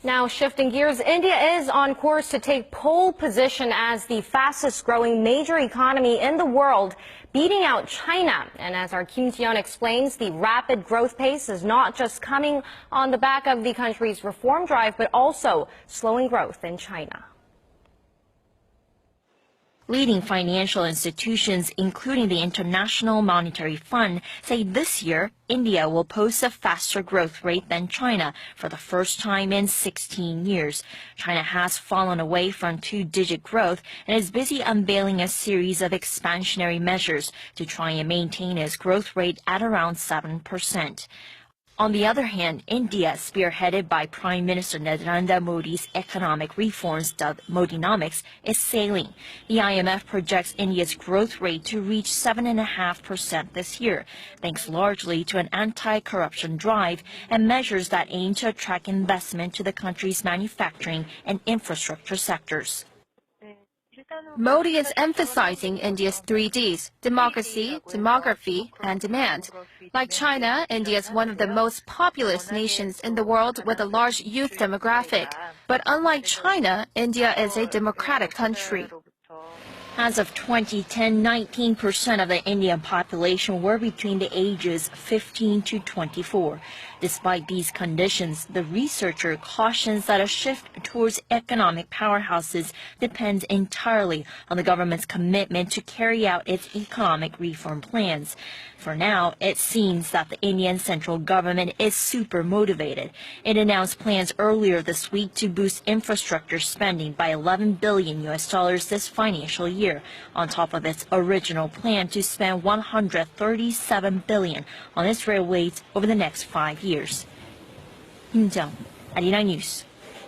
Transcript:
Now shifting gears, India is on course to take pole position as the fastest growing major economy in the world, beating out China. And as our Kim Ji-yeon explains, the rapid growth pace is not just coming on the back of the country's reform drive, but also slowing growth in China. Leading financial institutions, including the International Monetary Fund, say this year India will post a faster growth rate than China for the first time in 16 years. China has fallen away from two-digit growth and is busy unveiling a series of expansionary measures to try and maintain its growth rate at around 7%. On the other hand, India, spearheaded by Prime Minister Narendra Modi's economic reforms dubbed Modinomics, is sailing. The IMF projects India's growth rate to reach 7.5% this year, thanks largely to an anti-corruption drive and measures that aim to attract investment to the country's manufacturing and infrastructure sectors. Modi is emphasizing India's 3Ds, democracy, demography, and demand. Like China, India is one of the most populous nations in the world with a large youth demographic. But unlike China, India is a democratic country. As of 2010, 19% of the Indian population were between the ages 15 to 24. Despite these conditions, the researcher cautions that a shift towards economic powerhouses depends entirely on the government's commitment to carry out its economic reform plans. For now, it seems that the Indian central government is super motivated. It announced plans earlier this week to boost infrastructure spending by $11 billion this financial year, on top of its original plan to spend $137 billion on its railways over the next 5 years. Kim Ji-yeon, Arirang News.